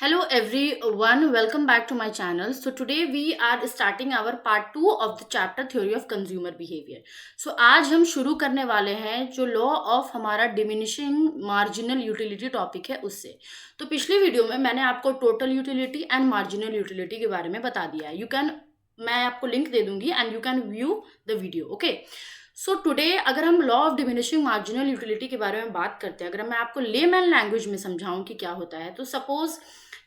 Hello everyone, welcome back to my channel. So today we are starting our part 2 of the chapter theory of consumer behavior. So आज हम शुरू करने वाले हैं जो law of हमारा डिमिनिशिंग मार्जिनल यूटिलिटी टॉपिक है उससे. तो पिछली वीडियो में मैंने आपको total utility and marginal utility के बारे में बता दिया है. मैं आपको लिंक दे दूंगी and you can view the video. Okay, so today अगर हम law of diminishing marginal utility के बारे में बात करते हैं, अगर मैं आपको लेमैन लैंग्वेज में समझाऊं कि क्या होता है, तो सपोज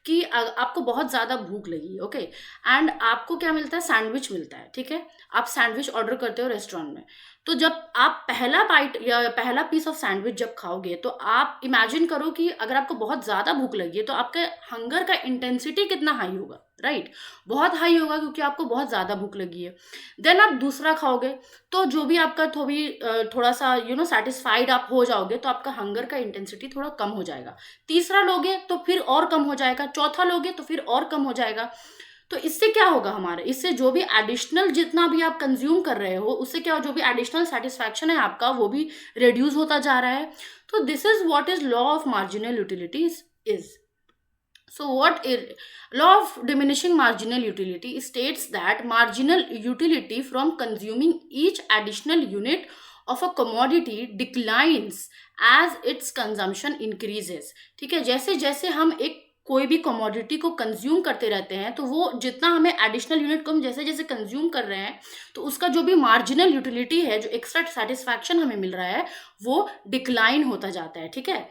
कि आपको बहुत ज़्यादा भूख लगी, ओके, एंड आपको क्या मिलता है, सैंडविच मिलता है. ठीक है, आप सैंडविच ऑर्डर करते हो रेस्टोरेंट में. तो जब आप पहला बाइट या पहला पीस ऑफ सैंडविच जब खाओगे तो आप इमेजिन करो कि अगर आपको बहुत ज़्यादा भूख लगी है तो आपके हंगर का इंटेंसिटी कितना हाई होगा, राइट? बहुत हाई होगा क्योंकि आपको बहुत ज़्यादा भूख लगी है. देन आप दूसरा खाओगे तो जो भी आपका थोड़ा सा सेटिस्फाइड आप हो जाओगे तो आपका हंगर का इंटेंसिटी थोड़ा कम हो जाएगा. तीसरा लोगे तो फिर और कम हो जाएगा, चौथा लोगे तो फिर और कम हो जाएगा. तो इससे क्या होगा, हमारे इससे जो भी एडिशनल जितना भी आप कंज्यूम कर रहे हो उससे क्या हो, जो भी एडिशनल सेटिस्फैक्शन है आपका वो भी रिड्यूस होता जा रहा है. तो this is what is law of marginal utilities is. So what is law of diminishing marginal utility states that marginal utility from consuming each additional unit of a commodity declines as its consumption increases. ठीक है, जैसे जैसे हम एक कोई भी commodity को consume करते रहते हैं तो वो जितना हमें एडिशनल यूनिट को हम जैसे जैसे कंज्यूम कर रहे हैं तो उसका जो भी मार्जिनल यूटिलिटी है, जो एक्स्ट्रा सेटिस्फैक्शन हमें मिल रहा है, वो डिक्लाइन होता जाता है. ठीक है,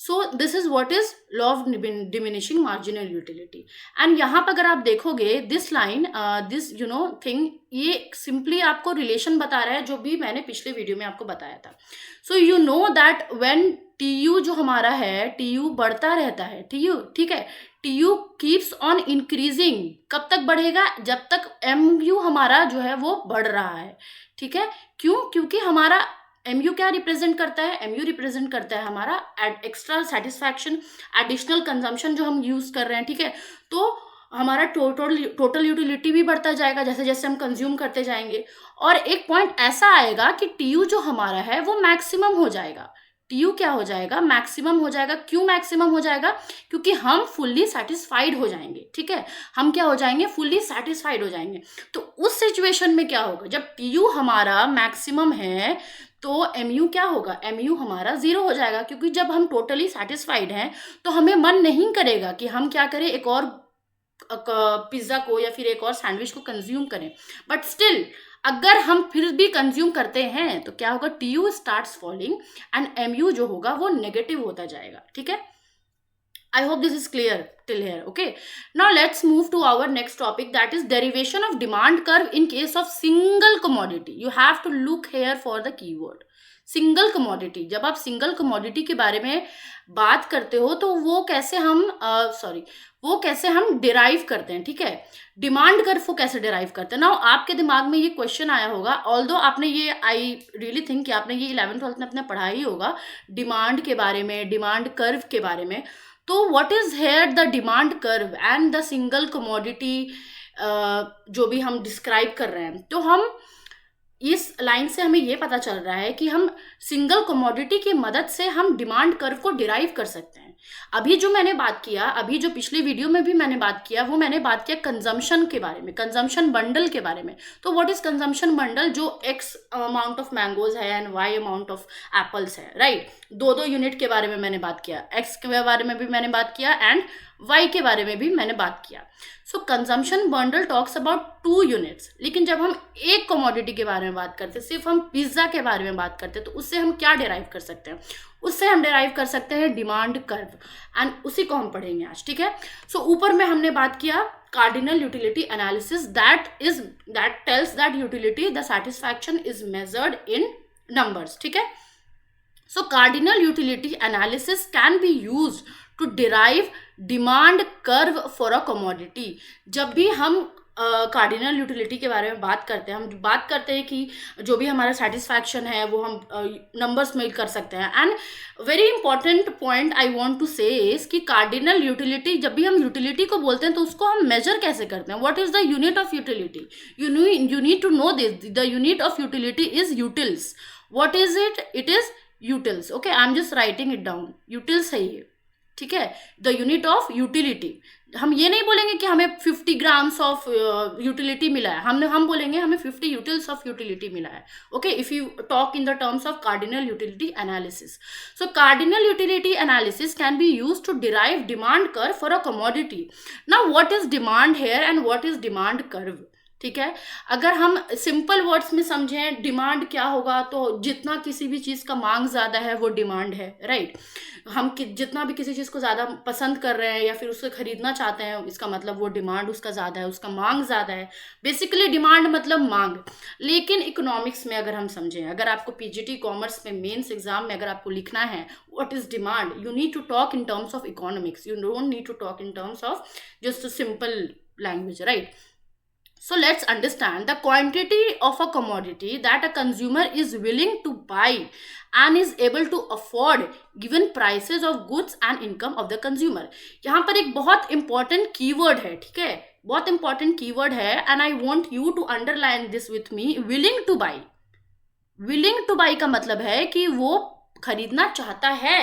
so this is what is law of diminishing marginal utility. And यहाँ पर अगर आप देखोगे दिस लाइन, दिस थिंग, ये सिंपली आपको रिलेशन बता रहा है जो भी मैंने पिछले वीडियो में आपको बताया था. So you know that when TU जो हमारा है, टीयू बढ़ता रहता है, टीयू, ठीक है, टीयू कीप्स ऑन इंक्रीजिंग. कब तक बढ़ेगा? जब तक एमयू हमारा जो है वो बढ़ रहा है. ठीक है, क्यों? क्योंकि हमारा एमयू क्या रिप्रेजेंट करता है? एमयू रिप्रेजेंट करता है हमारा एक्स्ट्रा सेटिस्फैक्शन, एडिशनल कंजम्पशन जो हम यूज कर रहे हैं. ठीक है, तो हमारा टोटल यूटिलिटी भी बढ़ता जाएगा जैसे जैसे हम कंज्यूम करते जाएंगे. और एक पॉइंट ऐसा आएगा कि टीयू जो हमारा है वो मैक्सिमम हो जाएगा. टीयू क्या हो जाएगा? मैक्सिमम हो जाएगा. क्यों मैक्सिमम हो जाएगा? क्योंकि हम फुल्ली सेटिस्फाइड हो जाएंगे. ठीक है, हम क्या हो जाएंगे? फुल्ली सेटिस्फाइड हो जाएंगे. तो उस सिचुएशन में क्या होगा, जब टीयू हमारा मैक्सिमम है तो एमयू क्या होगा? एमयू हमारा जीरो हो जाएगा. क्योंकि जब हम टोटली सेटिस्फाइड हैं तो हमें मन नहीं करेगा कि हम क्या करें, एक और पिज्ज़ा को या फिर एक और सैंडविच को कंज्यूम करें. बट स्टिल अगर हम फिर भी कंज्यूम करते हैं तो क्या होगा? TU starts falling and MU जो होगा वो नेगेटिव होता जाएगा. ठीक है, I hope this is clear till here. Okay, now let's move to our next topic, that is derivation of demand curve in case of single commodity. You have to look here for the keyword single commodity. जब आप single commodity के बारे में बात करते हो तो वो कैसे हम डिराइव करते हैं. ठीक है, डिमांड कर्व को कैसे डिराइव करते हैं ना. आपके दिमाग में ये क्वेश्चन आया होगा, ऑल्दो आपने ये, आई रियली थिंक कि आपने ये 11th-12th में अपने पढ़ा ही होगा डिमांड के बारे में, डिमांड कर्व के बारे में. तो what is here the demand curve and the single commodity जो भी हम डिस्क्राइब कर रहे हैं. तो हम इस लाइन से हमें ये पता चल रहा है कि हम सिंगल कमोडिटी की मदद से हम डिमांड कर्व को डिराइव कर सकते हैं. अभी जो मैंने बात किया, अभी जो पिछली वीडियो में भी मैंने बात किया, वो मैंने बात किया कंजम्पशन के बारे में, कंजम्पशन बंडल के बारे में. तो व्हाट इज कंजम्पशन बंडल? जो एक्स अमाउंट ऑफ मैंगोज है and Y amount of apples है, राइट? दो यूनिट के बारे में मैंने बात किया, एक्स के बारे में भी मैंने बात किया एंड वाई के बारे में भी मैंने बात किया. So consumption bundle talks about 2 units. लेकिन जब हम एक कमोडिटी के बारे में बात करते, सिर्फ हम पिज्ज़ा के बारे में बात करते, तो उससे हम क्या डिराइव कर सकते हैं? उससे हम डिराइव कर सकते हैं डिमांड कर्व, एंड उसी को हम पढ़ेंगे आज. ठीक है, सो ऊपर में हमने बात किया cardinal utility analysis, that tells that utility, the satisfaction is measured in numbers. ठीक है, so cardinal utility analysis can be used to derive demand curve for a commodity. जब भी हम कार्डिनल यूटिलिटी के बारे में बात करते हैं, हम बात करते हैं कि जो भी हमारा सेटिस्फैक्शन है वो हम नंबर्स में कर सकते हैं. And very important point I want to say is कि कार्डिनल यूटिलिटी, जब भी हम यूटिलिटी को बोलते हैं तो उसको हम मेजर कैसे करते हैं? What is the unit of utility? You need to know this. The unit of utility is utils. What is it? It is utils. Okay, I am just writing it down. Utils है ये. ठीक है, the unit of utility. हम ये नहीं बोलेंगे कि हमें 50 ग्राम्स ऑफ यूटिलिटी मिला है, हम बोलेंगे हमें 50 यूटिल्स ऑफ यूटिलिटी मिला है। Okay, if you talk in the terms of cardinal utility analysis. So cardinal utility analysis can be use to derive demand curve for a commodity. Now what is demand here and what is demand curve? ठीक है, अगर हम simple words में समझें demand क्या होगा, तो जितना किसी भी चीज़ का मांग ज़्यादा है वो डिमांड है, राइट। हम जितना भी किसी चीज़ को ज़्यादा पसंद कर रहे हैं या फिर उसको खरीदना चाहते हैं, इसका मतलब वो डिमांड उसका ज़्यादा है, उसका मांग ज़्यादा है। बेसिकली डिमांड मतलब मांग। लेकिन इकोनॉमिक्स में अगर हम समझें, अगर आपको पीजीटी कॉमर्स में मेंस एग्जाम में अगर आपको लिखना है what is demand, you need to talk in terms of economics, you don't need to talk in terms of just a simple language, right. So let's understand the quantity of a commodity that a consumer is willing to buy and is able to afford given prices of goods and income of the consumer. यहाँ पर एक बहुत important keyword है, ठीक है, बहुत important keyword है, and I want you to underline this with me, willing to buy. Willing to buy का मतलब है कि वो खरीदना चाहता है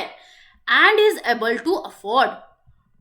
and is able to afford,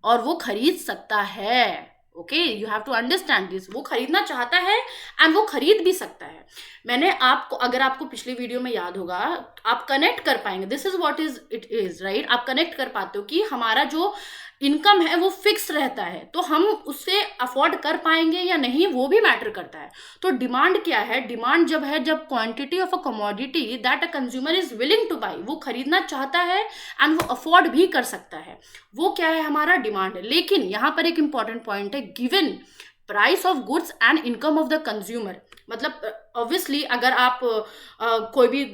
और वो खरीद सकता है। Okay, you have to understand this. वो खरीदना चाहता है एंड वो खरीद भी सकता है। मैंने आपको, अगर आपको पिछले वीडियो में याद होगा, आप कनेक्ट कर पाएंगे, this is what is it is, right. आप कनेक्ट कर पाते हो कि हमारा जो इनकम है वो फिक्स रहता है, तो हम उससे अफोर्ड कर पाएंगे या नहीं वो भी मैटर करता है। तो डिमांड क्या है? डिमांड जब है, जब quantity of a commodity that a consumer is willing to by, वो खरीदना चाहता है एंड वो अफोर्ड भी कर सकता है, वो क्या है? हमारा डिमांड है। लेकिन यहाँ पर एक इंपॉर्टेंट पॉइंट है, given price of goods and income of the consumer. मतलब ऑब्वियसली अगर आप कोई भी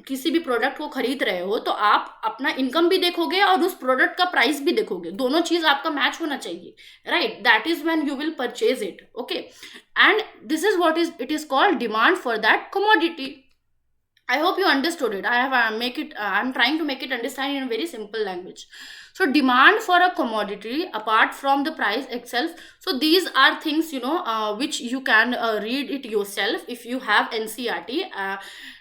किसी भी प्रोडक्ट को खरीद रहे हो तो आप अपना इनकम भी देखोगे और उस प्रोडक्ट का प्राइस भी देखोगे, दोनों चीज आपका मैच होना चाहिए, right. That is when you will purchase it, okay. And this is what is it is called demand for that commodity. I hope you understood it. I'm trying to make it understand in a very simple language. So demand for a commodity apart from the price itself. So these are things, which you can read it yourself if you have NCERT.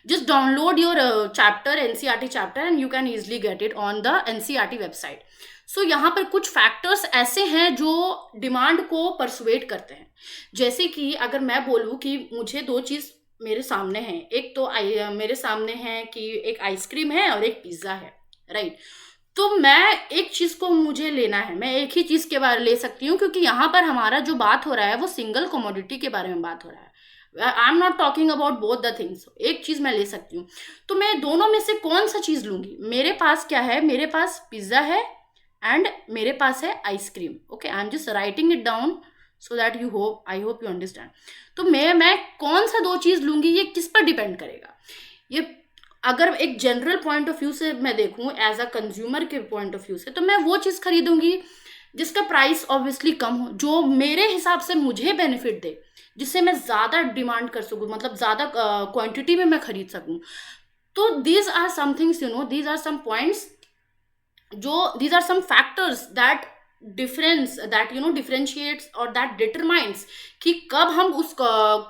Just download your chapter, NCERT chapter, and you can easily get it on the NCERT website. So यहाँ पर कुछ factors ऐसे हैं जो demand को persuade करते हैं। जैसे कि अगर मैं बोलूँ कि मुझे दो चीज़ मेरे सामने है, एक तो मेरे सामने है कि एक आइसक्रीम है और एक पिज्ज़ा है, राइट। तो मैं एक चीज़ को मुझे लेना है, मैं एक ही चीज़ के बारे ले सकती हूँ, क्योंकि यहाँ पर हमारा जो बात हो रहा है वो सिंगल कमोडिटी के बारे में बात हो रहा है। I am not talking about both the things. एक चीज़ मैं ले सकती हूँ, तो मैं दोनों में से कौन सा चीज़ लूँगी? मेरे पास क्या है? मेरे पास पिज़्ज़ा है एंड मेरे पास है ice cream. Okay, I am just writing it down so that I hope you understand. तो मैं कौन सा दो चीज़ लूँगी, ये किस पर डिपेंड करेगा? ये अगर एक जनरल पॉइंट ऑफ व्यू से मैं देखूँ, एज अ कंज्यूमर के पॉइंट ऑफ व्यू से, तो मैं वो चीज़ खरीदूंगी जिसका प्राइस ऑब्वियसली कम हो, जो मेरे हिसाब से मुझे बेनिफिट दे, जिससे मैं ज़्यादा डिमांड कर सकूँ, मतलब ज़्यादा क्वांटिटी में मैं खरीद सकूँ। तो these are some things, these are some points, these are some factors that differentiates or that determines कि कब हम उस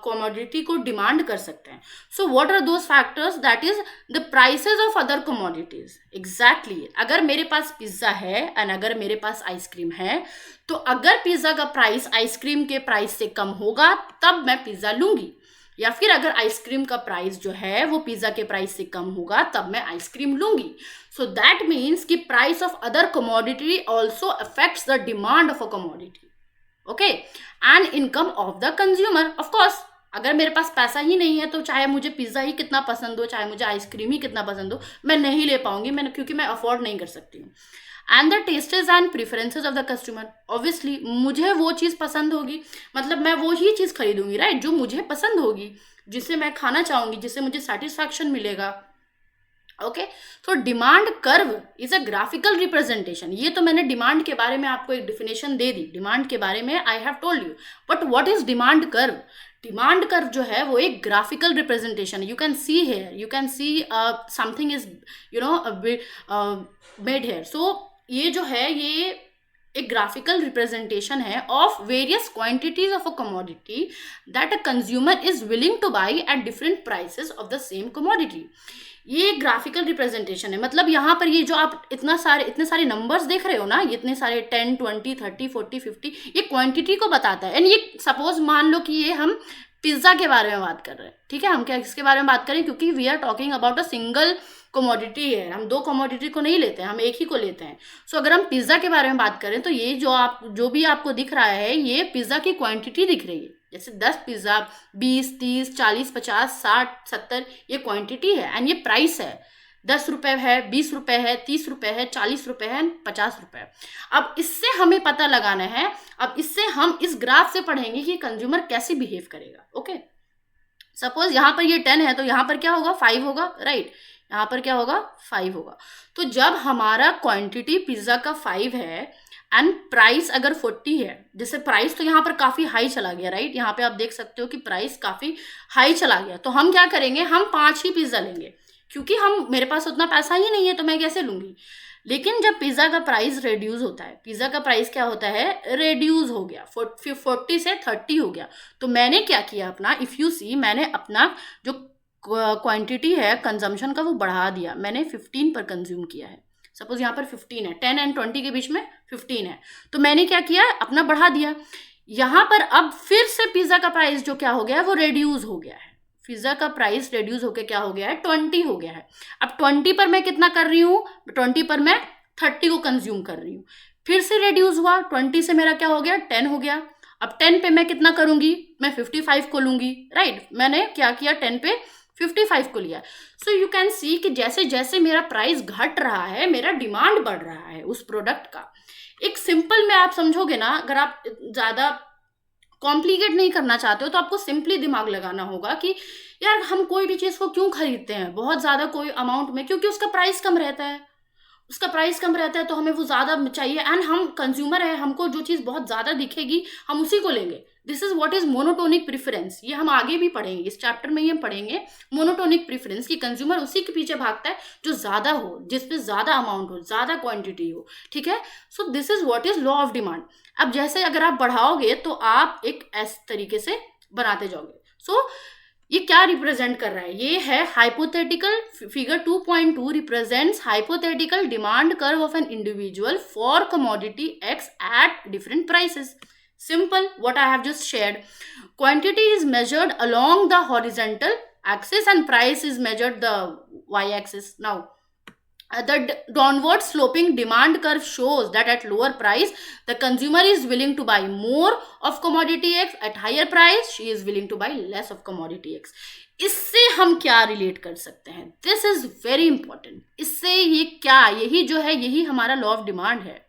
commodity को डिमांड कर सकते हैं. So what are those factors? That is the prices of other commodities. Exactly. अगर मेरे पास पिज्ज़ा है और अगर मेरे पास आइसक्रीम है, तो अगर पिज्ज़ा का प्राइस आइसक्रीम के प्राइस से कम होगा तब मैं पिज्ज़ा लूँगी, या फिर अगर आइसक्रीम का प्राइस जो है वो पिज्ज़ा के प्राइस से कम होगा तब मैं आइसक्रीम लूँगी. सो दैट मीन्स कि price of other commodity also affects the demand of a commodity. Okay, and income of the consumer. Of course अगर मेरे पास पैसा ही नहीं है तो चाहे मुझे पिज्ज़ा ही कितना पसंद हो, चाहे मुझे आइसक्रीम ही कितना पसंद हो, मैं नहीं ले पाऊंगी, क्योंकि मैं अफोर्ड नहीं कर सकती हूँ. And the tastes and preferences of the customer. Obviously मुझे वो चीज़ पसंद होगी, मतलब मैं वो ही चीज़ खरीदूंगी, राइट, जो मुझे पसंद होगी, जिसे मैं खाना चाहूँगी, जिससे मुझे सेटिस्फैक्शन मिलेगा. ओके, तो demand curve is a graphical representation. ये तो मैंने डिमांड के बारे में आपको एक डिफिनेशन दे दी, डिमांड के बारे में I have told you. But what is demand curve? Demand curve जो है वो एक graphical representation. You can see here, you can see something is made here. So ये जो है ये एक ग्राफिकल रिप्रेजेंटेशन है of various quantities of a commodity that a consumer is willing to buy at different prices of the same commodity. ये graphical representation है, मतलब यहाँ पर ये जो आप इतने सारे नंबर्स देख रहे हो ना, ये इतने सारे 10, 20, 30, 40, 50, ये क्वांटिटी को बताता है। एंड ये सपोज मान लो कि ये हम पिज्जा के बारे में बात कर रहे हैं, ठीक है, हम क्या किसके बारे में बात करें, क्योंकि we are talking about a single commodity है, हम 2 कमोडिटी को नहीं लेते हैं, हम एक ही को लेते हैं। सो अगर हम पिज्जा के बारे में बात करें तो ये जो भी आपको दिख रहा है, ये पिज्जा की क्वांटिटी दिख रही है। जैसे 10 पिज्जा, 20, 30, 40, 50, 60, 70, ये क्वांटिटी है। एंड ये प्राइस है, 10 रुपये है, 20 रुपये है, 30 रुपये है, 40 रुपये है, 50 रुपये। अब इससे हमें पता लगाना है, अब इससे हम इस ग्राफ से पढ़ेंगे कि कंज्यूमर कैसे बिहेव करेगा। ओके, सपोज यहाँ पर ये 10 है तो यहाँ पर क्या होगा, 5 होगा, राइट, यहाँ पर क्या होगा, 5 होगा। तो जब हमारा क्वांटिटी पिज्जा का 5 है एंड प्राइस अगर 40 है, जैसे प्राइस तो यहाँ पर काफ़ी हाई चला गया, राइट, यहाँ पे आप देख सकते हो कि प्राइस काफ़ी हाई चला गया, तो हम क्या करेंगे, हम 5 ही पिज्ज़ा लेंगे, क्योंकि मेरे पास उतना पैसा ही नहीं है तो मैं कैसे लूँगी। लेकिन जब पिज़्ज़ा का प्राइस रिड्यूस होता है, पिज़्ज़ा का प्राइस क्या होता है, रिड्यूस हो गया, 40 से 30 हो गया, तो मैंने क्या किया अपना, इफ़ यू सी, मैंने अपना जो क्वांटिटी है कंजम्पशन का वो बढ़ा दिया, मैंने 15 पर कंज्यूम किया है। सपोज यहाँ पर 15 है, 10 एंड 20 के बीच में 15 है, तो मैंने क्या किया, अपना बढ़ा दिया। यहाँ पर अब फिर से पिज़्ज़ा का प्राइस जो क्या हो गया है, वो रिड्यूस हो गया है, पिज़्ज़ा का प्राइस रिड्यूस होकर क्या हो गया है, 20 हो गया है। अब 20 पर मैं कितना कर रही हूँ, 20 पर मैं 30 को कंज्यूम कर रही हूँ, फिर से रिड्यूस हुआ, 20 से मेरा क्या हो गया, 10 हो गया। अब 10 पे मैं कितना करूँगी, मैं 55 को लूँगी, राइट, मैंने क्या किया, 10 पे 55 को लिया। सो यू कैन सी कि जैसे जैसे मेरा प्राइस घट रहा है, मेरा डिमांड बढ़ रहा है उस प्रोडक्ट का। एक सिंपल में आप समझोगे ना, अगर आप ज़्यादा कॉम्प्लिकेट नहीं करना चाहते हो तो आपको सिंपली दिमाग लगाना होगा कि यार हम कोई भी चीज़ को क्यों खरीदते हैं बहुत ज़्यादा कोई अमाउंट में, क्योंकि उसका प्राइस कम रहता है, उसका प्राइस कम रहता है तो हमें वो ज़्यादा चाहिए। एंड हम कंज्यूमर है, हमको जो चीज़ बहुत ज़्यादा दिखेगी हम उसी को लेंगे। This is what is monotonic preference, ये हम आगे भी पढ़ेंगे, इस चैप्टर में ही हम पढ़ेंगे मोनोटोनिक प्रेफरेंस, कि कंज्यूमर उसी के पीछे भागता है जो ज़्यादा हो, जिसपे ज़्यादा अमाउंट हो, ज़्यादा क्वांटिटी हो, ठीक है। So this is what is law of demand. अब जैसे अगर आप बढ़ाओगे तो आप एक ऐसे तरीके से बनाते जाओगे। सो ये क्या रिप्रेजेंट कर रहा है, ये है hypothetical, figure 2.2 represents hypothetical demand curve of an individual for commodity x eight different prices. Simple, what I have just shared. Quantity is measured along the horizontal axis and price is measured the y-axis. Now, the downward sloping demand curve shows that at lower price, the consumer is willing to buy more of commodity X. At higher price, she is willing to buy less of commodity X. इससे हम क्या relate कर सकते हैं, this is very important. इससे ये क्या, यही जो है, यही हमारा लॉ ऑफ डिमांड है।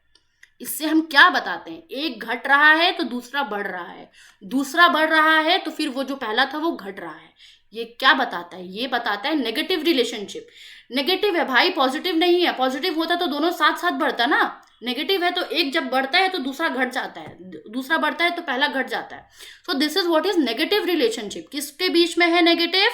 इससे हम क्या बताते हैं, एक घट रहा है तो दूसरा बढ़ रहा है, दूसरा बढ़ रहा है तो फिर वो जो पहला था वो घट रहा है। ये क्या बताता है, ये बताता है नेगेटिव रिलेशनशिप। नेगेटिव है भाई, पॉजिटिव नहीं है। पॉजिटिव होता तो दोनों साथ साथ बढ़ता ना, नेगेटिव है तो एक जब बढ़ता है तो दूसरा घट जाता है, दूसरा बढ़ता है तो पहला घट जाता है। So this is what is negative relationship. किसके बीच में है नेगेटिव,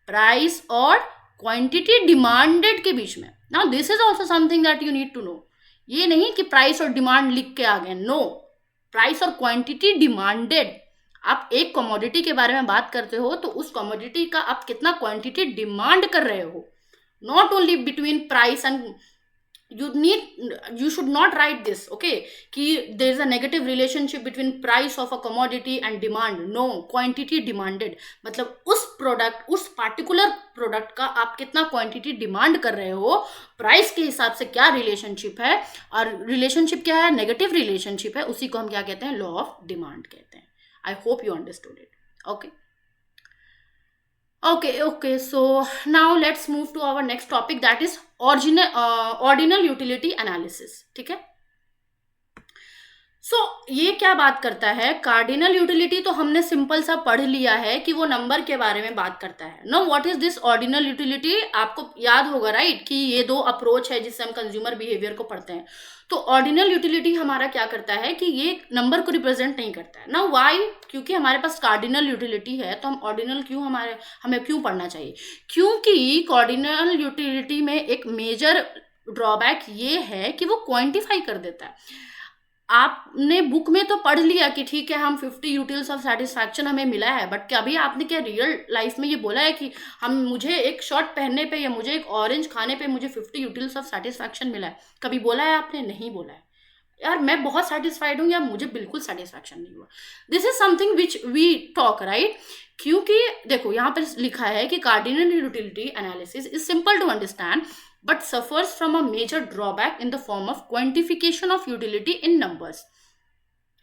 प्राइस और क्वांटिटी डिमांडेड के बीच में। Now this is also something that you need to know. ये नहीं कि प्राइस और डिमांड लिख के आ गए, नो, प्राइस और क्वांटिटी डिमांडेड। आप एक कमोडिटी के बारे में बात करते हो तो उस कमोडिटी का आप कितना क्वांटिटी डिमांड कर रहे हो, not only between price and you should not write this, okay, कि there is a negative relationship between price of a commodity and demand. No, quantity demanded, मतलब उस प्रोडक्ट, उस पार्टिकुलर प्रोडक्ट का आप कितना क्वांटिटी डिमांड कर रहे हो, प्राइस के हिसाब से क्या रिलेशनशिप है, और रिलेशनशिप क्या है, नेगेटिव रिलेशनशिप है, उसी को हम क्या कहते हैं, लॉ ऑफ डिमांड कहते हैं। आई hope you understood it. Okay, so now let's move to our next topic, that is ordinal utility analysis, ठीक है। ये क्या बात करता है, कार्डिनल यूटिलिटी तो हमने सिंपल सा पढ़ लिया है कि वो नंबर के बारे में बात करता है। No, what is this ordinal utility, आपको याद होगा राइट, कि ये 2 अप्रोच है जिससे हम कंज्यूमर बिहेवियर को पढ़ते हैं। तो ऑर्डिनल यूटिलिटी हमारा क्या करता है कि ये नंबर को रिप्रेजेंट नहीं करता है। ना वाई, क्योंकि हमारे पास कार्डिनल यूटिलिटी है तो हम ऑर्डिनल क्यों, हमें क्यों पढ़ना चाहिए, क्योंकि कार्डिनल यूटिलिटी में एक मेजर ड्रॉबैक ये है कि वो क्वांटिफाई कर देता है। आपने बुक में तो पढ़ लिया कि ठीक है हम 50 यूटिल्स ऑफ सेटिस्फैक्शन हमें मिला है, बट कभी आपने क्या रियल लाइफ में ये बोला है कि हम मुझे एक शर्ट पहनने पे या मुझे एक ऑरेंज खाने पे मुझे 50 यूटिल्स ऑफ सेटिस्फैक्शन मिला है? कभी बोला है आपने? नहीं बोला है। यार मैं बहुत सेटिस्फाइड हूँ या मुझे बिल्कुल सेटिस्फैक्शन नहीं हुआ। This is something which we talk, right? क्योंकि देखो यहाँ पर लिखा है कि cardinal utility analysis is simple to understand but suffers from a major drawback in the form of quantification of utility in numbers.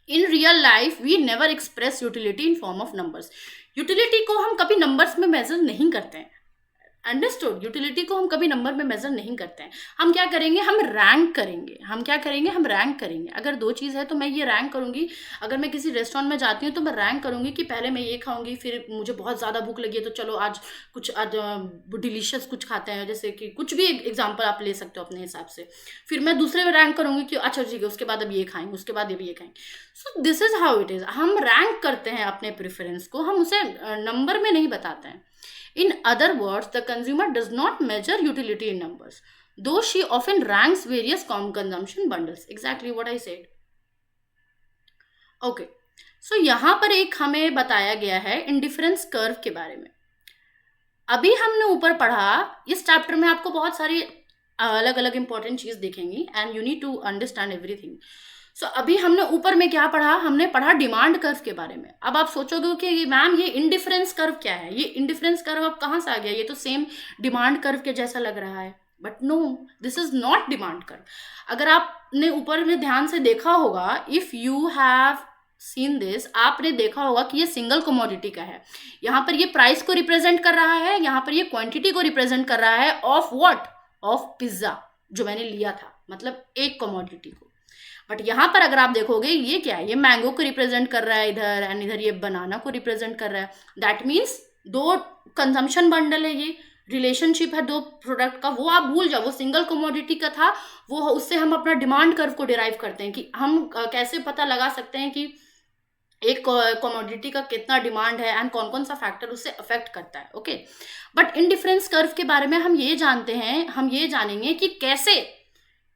In real life, we never express utility in form of numbers. Utility को हम कभी numbers में measure नहीं करते हैं। Understood? Utility को हम कभी नंबर में मेजर नहीं करते हैं। हम क्या करेंगे? हम रैंक करेंगे। हम क्या करेंगे? हम रैंक करेंगे। अगर दो चीज़ है तो मैं ये रैंक करूँगी। अगर मैं किसी रेस्टोरेंट में जाती हूँ तो मैं रैंक करूँगी कि पहले मैं ये खाऊंगी, फिर मुझे बहुत ज़्यादा भूख लगी है तो चलो आज डिलीशियस कुछ खाते हैं, जैसे कि कुछ भी एग्जाम्पल आप ले सकते हो अपने हिसाब से। फिर मैं दूसरे में रैंक करूँगी कि अच्छा ठीक है उसके बाद अब ये खाएंगे, उसके बाद अब ये खाएंगे। सो this is how it is. हम रैंक करते हैं अपने प्रेफरेंस को, हम उसे नंबर में नहीं बताते हैं। In other words, the consumer does not measure utility in numbers, though she often ranks various common consumption bundles. Exactly what I said. Okay. So यहाँ पर एक हमें बताया गया है इंडिफरेंस कर्व के बारे में। अभी हमने ऊपर पढ़ा, इस चैप्टर में आपको बहुत सारी अलग अलग इंपॉर्टेंट चीज दिखेंगी and you need to understand everything. So अभी हमने ऊपर में क्या पढ़ा? हमने पढ़ा डिमांड कर्व के बारे में। अब आप सोचोगे कि मैम ये इंडिफरेंस कर्व क्या है? ये इंडिफरेंस कर्व अब कहाँ से आ गया? ये तो सेम डिमांड कर्व के जैसा लग रहा है, but no, this is not demand curve. अगर आपने ऊपर में ध्यान से देखा होगा, if you have seen this, आपने देखा होगा कि ये सिंगल कमोडिटी का है। यहाँ पर ये प्राइस को रिप्रेजेंट कर रहा है, यहाँ पर ये क्वांटिटी को रिप्रेजेंट कर रहा है ऑफ व्हाट? ऑफ पिज्जा जो मैंने लिया था, मतलब एक कमोडिटी को। बट यहाँ पर अगर आप देखोगे ये क्या है? ये मैंगो को रिप्रेजेंट कर रहा है इधर, एंड इधर ये बनाना को रिप्रेजेंट कर रहा है। दैट मीन्स दो कंजम्पशन बंडल है, ये रिलेशनशिप है दो प्रोडक्ट का, वो आप भूल जाओ। वो सिंगल कमोडिटी का था, वो उससे हम अपना डिमांड कर्व को डिराइव करते हैं कि हम कैसे पता लगा सकते हैं कि एक कमोडिटी का कितना डिमांड है एंड कौन कौन सा फैक्टर उससे अफेक्ट करता है। ओके, बट इंडिफरेंस कर्व के बारे में हम ये जानते हैं, हम ये जानेंगे कि कैसे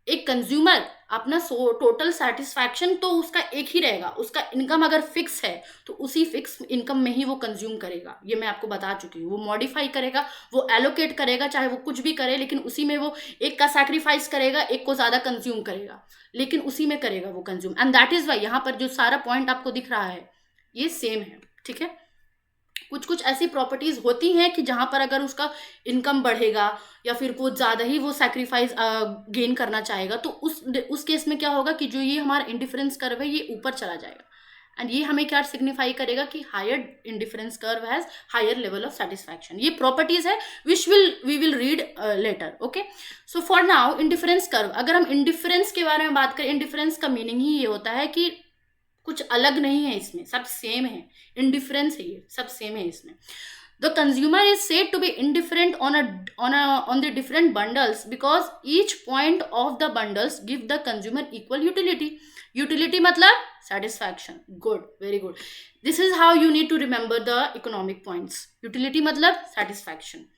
एक कंज्यूमर अपना टोटल सेटिस्फैक्शन तो उसका एक ही रहेगा, उसका इनकम अगर फिक्स है तो उसी फिक्स इनकम में ही वो कंज्यूम करेगा। ये मैं आपको बता चुकी हूँ। वो मॉडिफाई करेगा, वो एलोकेट करेगा, चाहे वो कुछ भी करे, लेकिन उसी में वो एक का सैक्रिफाइस करेगा, एक को ज़्यादा कंज्यूम करेगा, लेकिन उसी में करेगा वो consume. And that is why यहाँ पर जो सारा पॉइंट आपको दिख रहा है ये सेम है। ठीक है, कुछ कुछ ऐसी प्रॉपर्टीज होती हैं कि जहां पर अगर उसका इनकम बढ़ेगा या फिर वो ज़्यादा ही वो सैक्रिफाइस गेन करना चाहेगा तो उस केस में क्या होगा कि जो ये हमारा इंडिफरेंस कर्व है ये ऊपर चला जाएगा। एंड ये हमें क्या सिग्निफाई करेगा कि higher indifference curve has higher level of satisfaction. ये प्रॉपर्टीज है which we will read later. Okay, so for now indifference curve, अगर हम इंडिफरेंस के बारे में बात करें, इंडिफरेंस का मीनिंग ही ये होता है कि कुछ अलग नहीं है इसमें, सब सेम है। इंडिफरेंस है ये, सब सेम है इसमें। The consumer is said to be indifferent on the different bundles because each point of the bundles give the consumer equal utility. Utility मतलब satisfaction. Good, very good. This is how you need to remember the economic points. Utility मतलब satisfaction.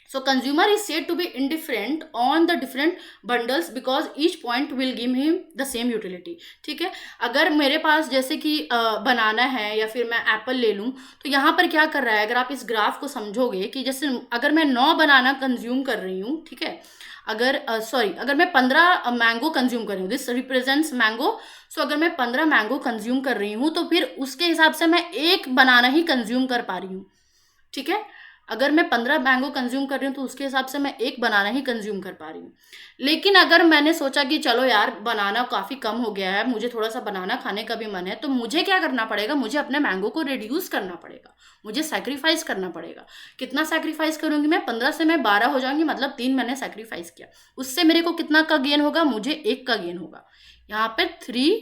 So consumer is said to be indifferent on the different bundles because each point will give him the same utility. ठीक है, अगर मेरे पास जैसे कि बनाना है या फिर मैं एप्पल ले लूँ तो यहाँ पर क्या कर रहा है, अगर आप इस ग्राफ को समझोगे कि जैसे अगर मैं 9 बनाना कंज्यूम कर रही हूँ, ठीक है, अगर अगर मैं 15 मैंगो कंज्यूम कर रही हूँ, दिस रिप्रेजेंट्स मैंगो। सो अगर मैं 15 मैंगो कंज्यूम कर रही हूँ तो फिर उसके हिसाब से मैं एक बनाना ही कंज्यूम कर पा रही हूँ। ठीक है, अगर मैं 15 मैंगो कंज्यूम कर रही हूँ तो उसके हिसाब से मैं एक बनाना ही कंज्यूम कर पा रही हूँ। लेकिन अगर मैंने सोचा कि चलो यार बनाना काफ़ी कम हो गया है, मुझे थोड़ा सा बनाना खाने का भी मन है, तो मुझे क्या करना पड़ेगा? मुझे अपने मैंगो को रिड्यूस करना पड़ेगा, मुझे सैक्रिफाइस करना पड़ेगा। कितना सैक्रिफाइस करूँगी मैं? 15 से मैं 12 हो जाऊँगी, मतलब 3 मैंने सैक्रिफाइस किया। उससे मेरे को कितना का गेन होगा? मुझे 1 का गेन होगा। यहाँ पे 3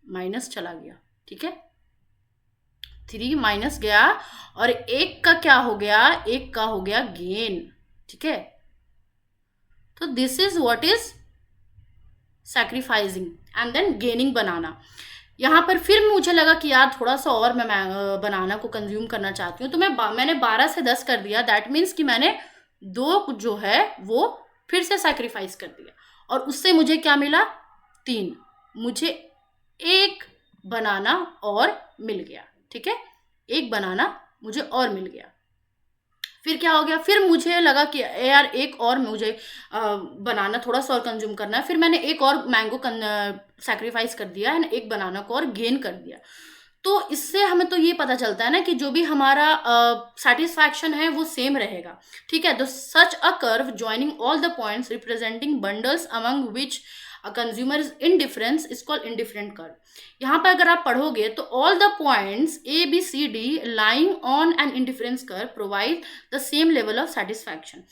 माइनस चला गया। ठीक है, 3 माइनस गया और 1 का क्या हो गया? 1 का हो गया गेन। ठीक है, तो this is what is sacrificing and then gaining बनाना। यहाँ पर फिर मुझे लगा कि यार थोड़ा सा और मैं बनाना को कंज्यूम करना चाहती हूँ, तो मैंने 12 से 10 कर दिया। दैट मीन्स कि मैंने 2 जो है वो फिर से सैक्रिफाइस कर दिया और उससे मुझे क्या मिला? 3। मुझे एक बनाना और मिल गया, ठीक है, एक बनाना मुझे और मिल गया। फिर क्या हो गया, फिर मुझे लगा कि यार एक और मुझे बनाना थोड़ा सा और कंज्यूम करना है, फिर मैंने एक और मैंगो सैक्रिफाइस कर दिया है, एक बनाना को और गेन कर दिया। तो इससे हमें तो ये पता चलता है ना कि जो भी हमारा सेटिस्फैक्शन है वो सेम रहेगा, ठीक है। तो such a curve joining all the points representing bundles among which a consumer is indifference is called indifferent curve. यहाँ पर अगर आप पढ़ोगे तो all the points A B C D lying on an indifference curve provide the same level of satisfaction.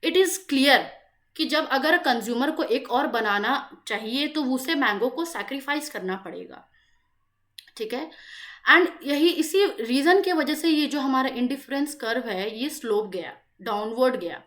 It is clear कि जब अगर consumer को एक और बनाना चाहिए तो उसे मैंगो को सैक्रिफाइस करना पड़ेगा, ठीक है। एंड यही इसी रीजन की वजह से ये जो हमारा इंडिफरेंस कर्व है ये स्लोप गया, डाउनवर्ड गया।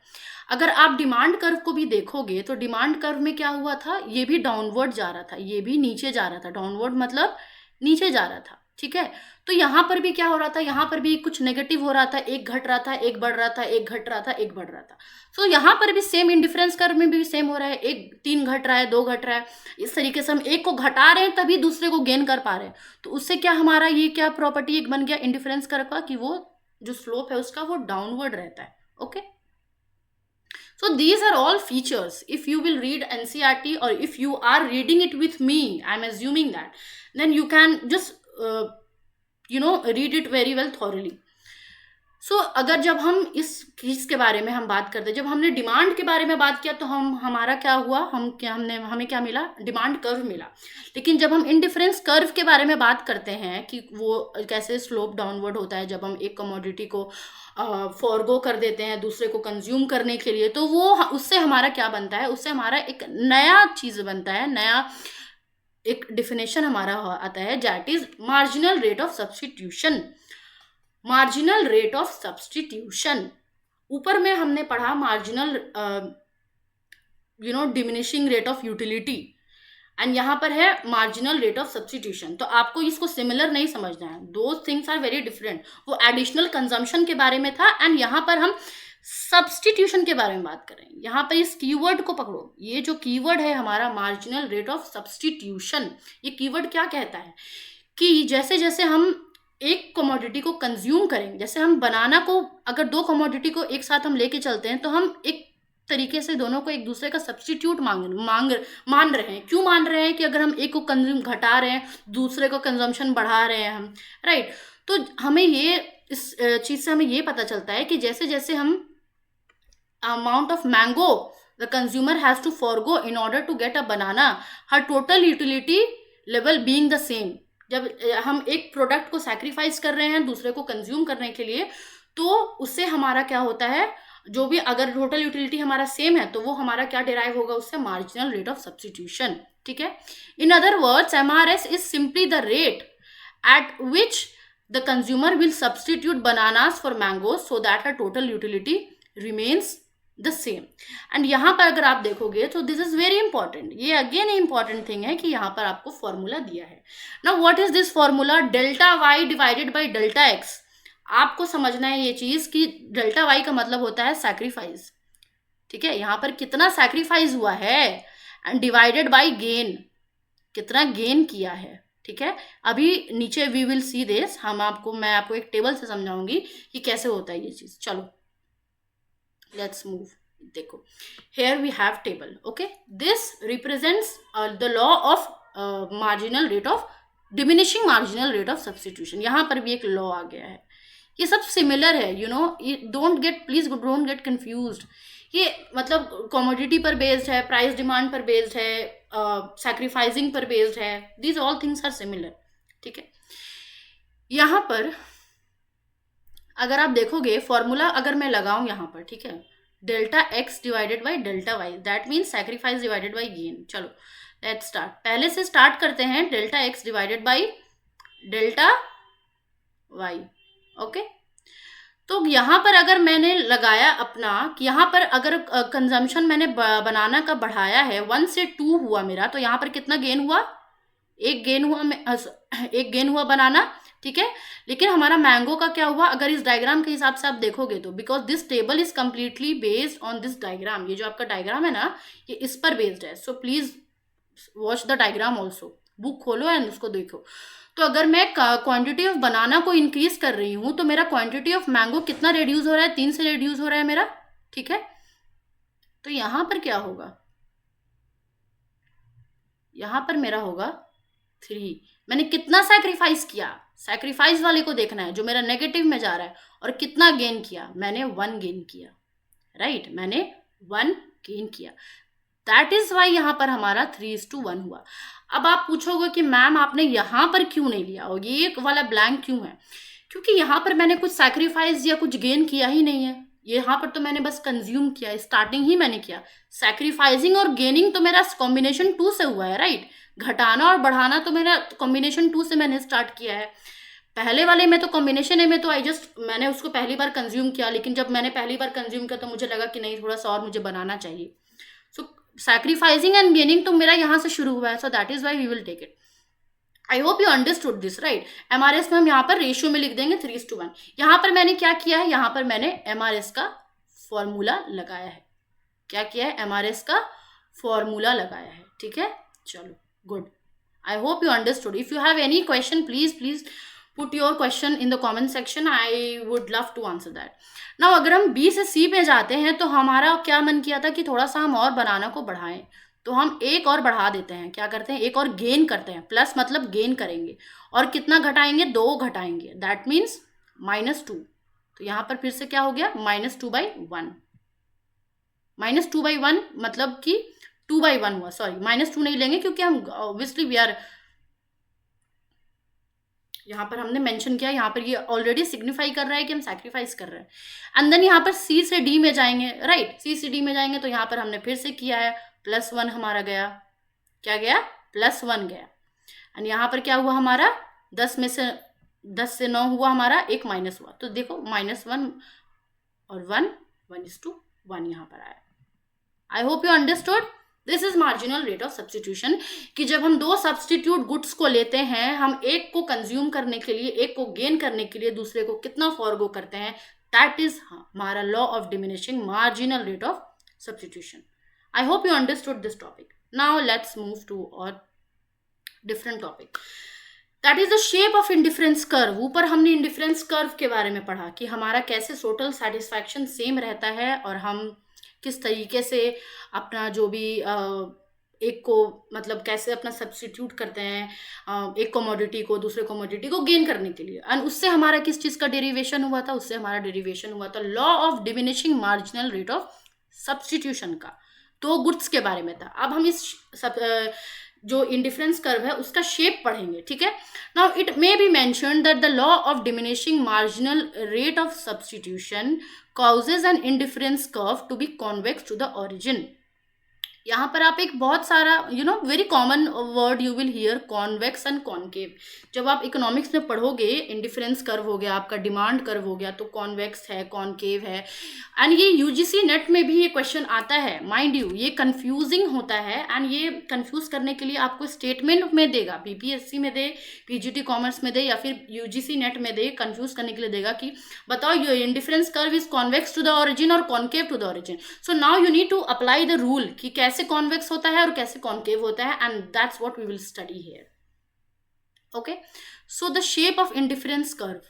अगर आप डिमांड कर्व को भी देखोगे तो डिमांड कर्व में क्या हुआ था, ये भी डाउनवर्ड जा रहा था, ये भी नीचे जा रहा था, डाउनवर्ड मतलब नीचे जा रहा था, ठीक है। तो यहाँ पर भी क्या हो रहा था, यहाँ पर भी कुछ नेगेटिव हो रहा था, एक घट रहा था, एक बढ़ रहा था, एक घट रहा था, एक बढ़ रहा था। तो यहाँ पर भी सेम इंडिफरेंस कर्व में भी सेम हो रहा है, एक 3 घट रहा है, 2 घट रहा है। इस तरीके से हम एक को घटा रहे हैं तभी दूसरे को गेन कर पा रहे हैं। तो उससे क्या हमारा ये क्या प्रॉपर्टी एक बन गया इंडिफरेंस कर्व का, कि वो जो स्लोप है उसका वो डाउनवर्ड रहता है, okay. So these are all features. If you will read NCERT or if you are reading it with me, I'm assuming that, then you can just read it very well thoroughly. अगर जब हम इस चीज के बारे में हम बात करते हैं, जब हमने डिमांड के बारे में बात किया तो हमारा क्या हुआ, हमें क्या मिला, डिमांड कर्व मिला। लेकिन जब हम इंडिफरेंस कर्व के बारे में बात करते हैं कि वो कैसे स्लोप डाउनवर्ड होता है जब हम एक कमोडिटी को फॉरगो कर देते हैं दूसरे को कंज्यूम करने के लिए, तो वो उससे हमारा क्या बनता है, उससे हमारा एक नया चीज बनता है, नया एक डिफिनेशन हमारा आता है, that is marginal rate of substitution. Marginal rate of substitution, ऊपर में हमने पढ़ा marginal diminishing rate of utility, and यहाँ पर है मार्जिनल रेट ऑफ सब्स्टिट्यूशन। तो आपको इसको सिमिलर नहीं समझना है, दो थिंग्स आर वेरी डिफरेंट। वो एडिशनल कंजम्पशन के बारे में था एंड यहाँ पर हम सब्स्टिट्यूशन के बारे में बात कर रहे हैं। यहाँ पर इस कीवर्ड को पकड़ो, ये जो कीवर्ड है हमारा मार्जिनल रेट ऑफ सब्स्टिट्यूशन, ये कीवर्ड क्या कहता है कि जैसे जैसे हम एक कमोडिटी को कंज्यूम करेंगे, जैसे हम बनाना को अगर 2 कमोडिटी को एक साथ हम लेके चलते हैं तो हम एक तरीके से दोनों को एक दूसरे का सब्स्टिट्यूट मान रहे हैं। क्यों मान रहे हैं कि अगर हम एक को कंज्यूम घटा रहे हैं दूसरे को कंजम्पशन बढ़ा रहे हैं हम, राइट। तो हमें ये इस चीज से हमें ये पता चलता है कि जैसे जैसे हम amount of mango the consumer has to forgo in order to get a banana, her total utility level being the same. जब हम एक प्रोडक्ट को सैक्रिफाइस कर रहे हैं दूसरे को कंज्यूम करने के लिए, तो उससे हमारा क्या होता है, जो भी अगर टोटल यूटिलिटी हमारा सेम है तो वो हमारा क्या डिराइव होगा, उससे मार्जिनल रेट ऑफ सब्स्टिट्यूशन, ठीक है। In other words MRS is simply the rate at which the consumer will substitute bananas for mangoes so that her total utility remains the same. And यहाँ पर अगर आप देखोगे तो दिस इज वेरी इंपॉर्टेंट, ये again important thing है कि यहाँ पर आपको फॉर्मूला दिया है। Now what is this formula, delta Y divided by delta X. आपको समझना है ये चीज कि डेल्टा वाई का मतलब होता है सैक्रिफाइस, ठीक है। यहाँ पर कितना सैक्रिफाइस हुआ है एंड डिवाइडेड बाई गेन, कितना गेन किया है, ठीक है। अभी नीचे वी विल सी दिस, मैं आपको एक टेबल से समझाऊंगी कि कैसे होता है ये चीज। चलो लेट्स मूव, देखो here we have table, okay, this represents the law of marginal rate of diminishing marginal rate of substitution। यहाँ पर भी एक लॉ आ गया है, ये सब सिमिलर है, प्लीज डोंट गेट कंफ्यूज्ड। ये मतलब कमोडिटी पर बेस्ड है, प्राइस डिमांड पर बेस्ड है, सैक्रिफाइसिंग पर बेस्ड है, these all things are similar, ठीक है। यहाँ पर अगर आप देखोगे फॉर्मूला अगर मैं लगाऊं यहाँ पर, ठीक है, delta X divided by delta Y, that means sacrifice divided by gain. चलो लेट्स स्टार्ट, पहले से स्टार्ट करते हैं, delta X divided by delta Y, okay. तो यहाँ पर अगर मैंने लगाया अपना कि यहाँ पर अगर कंजम्पशन मैंने बनाना का बढ़ाया है 1 से 2 हुआ मेरा, तो यहाँ पर कितना गेन हुआ, एक गेन हुआ बनाना, ठीक है। लेकिन हमारा मैंगो का क्या हुआ, अगर इस डायग्राम के हिसाब से आप देखोगे तो, because this table is completely based on this diagram, ये जो आपका डायग्राम है ना ये इस पर बेस्ड है, so please watch the diagram also, book खोलो एंड उसको देखो। तो अगर मैं क्वांटिटी ऑफ बनाना को इंक्रीज कर रही हूँ तो मेरा क्वांटिटी ऑफ मैंगो कितना रिड्यूस हो रहा है, 3 से रिड्यूस हो रहा है मेरा, ठीक है। तो यहां पर क्या होगा, यहां पर मेरा होगा 3। मैंने कितना सैक्रिफाइस किया, सैक्रिफाइस वाले को देखना है जो मेरा नेगेटिव में जा रहा है, और कितना गेन किया, मैंने 1 गेन किया, राइट, मैंने 1 गेन किया। दैट इज वाई यहां पर हमारा 3:1 हुआ। अब आप पूछोगे कि मैम आपने यहां पर क्यों नहीं लिया, और ये वाला ब्लैंक क्यों है, क्योंकि यहां पर मैंने कुछ सैक्रिफाइस या कुछ गेन किया ही नहीं है। यहाँ पर तो मैंने बस कंज्यूम किया, स्टार्टिंग ही मैंने किया। सैक्रिफाइसिंग और गेनिंग तो मेरा कॉम्बिनेशन 2 से हुआ है, राइट। घटाना और बढ़ाना तो मेरा कॉम्बिनेशन 2 से मैंने स्टार्ट किया है। पहले वाले में तो कॉम्बिनेशन ए में तो मैंने उसको पहली बार कंज्यूम किया, लेकिन जब मैंने पहली बार कंज्यूम किया तो मुझे लगा कि नहीं, थोड़ा सा और मुझे बनाना चाहिए। सो सैक्रिफाइसिंग एंड गेनिंग तो मेरा यहाँ से शुरू हुआ है, so that is why we will take it. I hope you understood this, right. MRS में हम यहाँ पर रेशियो में लिख देंगे 3:1। यहाँ पर मैंने क्या किया है, यहाँ पर मैंने एमआरएस का फॉर्मूला लगाया है। क्या किया है, एमआरएस का फॉर्मूला लगाया है, ठीक है। चलो, good. I hope you understood. If you have any question, please put your question in the comment section. I would love to answer that. Now अगर हम B से C पे जाते हैं तो हमारा क्या मन किया था कि थोड़ा सा हम और बनाना को बढ़ाएं, तो हम एक और बढ़ा देते हैं। क्या करते हैं, एक और गेन करते हैं। प्लस मतलब गेन करेंगे, और कितना घटाएंगे, 2 घटाएंगे, दैट मीन्स -2। तो यहाँ पर फिर से क्या हो गया, -2/1। -2/1 मतलब कि 2/1 हुआ, सॉरी -2 नहीं लेंगे क्योंकि हम ऑब्वियसली वी आर, यहाँ पर हमने मेंशन किया, यहाँ पर ये ऑलरेडी सिग्निफाई कर रहा है कि हम सैक्रिफाइस कर रहे हैं। एंड देन यहाँ पर सी से डी में जाएंगे, राइट। सी से डी में जाएंगे तो यहाँ पर हमने फिर से किया है, +1 हमारा गया, क्या गया, +1 गया। एंड यहाँ पर क्या हुआ हमारा, 10 से 9 हुआ हमारा, एक माइनस हुआ, तो देखो -1 और 1:1 यहाँ पर आया। आई hope you understood. This is marginal rate of substitution, कि जब हम 2 सब्सटीट्यूट गुड्स को लेते हैं, हम एक को कंज्यूम करने के लिए, एक को गेन करने के लिए दूसरे को कितना फॉरगो करते हैं, दैट इज हमारा law of diminishing marginal rate of substitution. I hope you understood this topic. Now let's move to और different topic, that is the shape of indifference curve. ऊपर हमने इंडिफरेंस कर्व के बारे में पढ़ा कि हमारा कैसे टोटल सेटिस्फैक्शन सेम रहता है, और हम किस तरीके से अपना जो भी एक को मतलब कैसे अपना सब्स्टिट्यूट करते हैं एक कमोडिटी को दूसरे कमोडिटी को गेन करने के लिए। एंड उससे हमारा किस चीज़ का डेरिवेशन हुआ था, उससे हमारा डेरिवेशन हुआ था law of diminishing marginal rate of substitution का। तो गुड्स के बारे में था। अब हम इस जो इंडिफरेंस कर्व है उसका शेप पढ़ेंगे, ठीक है। Now it may be mentioned that the law of diminishing marginal rate of substitution causes an indifference curve to be convex to the origin। यहाँ पर आप एक बहुत सारा very common word you will hear, convex and concave. जब आप economics में पढ़ोगे, इंडिफरेंस कर्व हो गया, आपका डिमांड कर्व हो गया, तो कॉन्वेक्स है, कॉन्केव है। एंड ये यूजीसी नेट में भी ये क्वेश्चन आता है, माइंड यू, ये कंफ्यूजिंग होता है। एंड ये कंफ्यूज करने के लिए आपको स्टेटमेंट में देगा, बीपीएससी में दे, पीजीटी कॉमर्स में दे, या फिर यूजीसी नेट में दे, कंफ्यूज करने के लिए देगा कि बताओ your indifference curve is convex to the origin और concave to the origin. So now you need to apply the rule कि कैसे कॉन्वेक्स होता है और कैसे कॉन्केव होता है, and that's what we will study here. Okay, so the shape of indifference curve,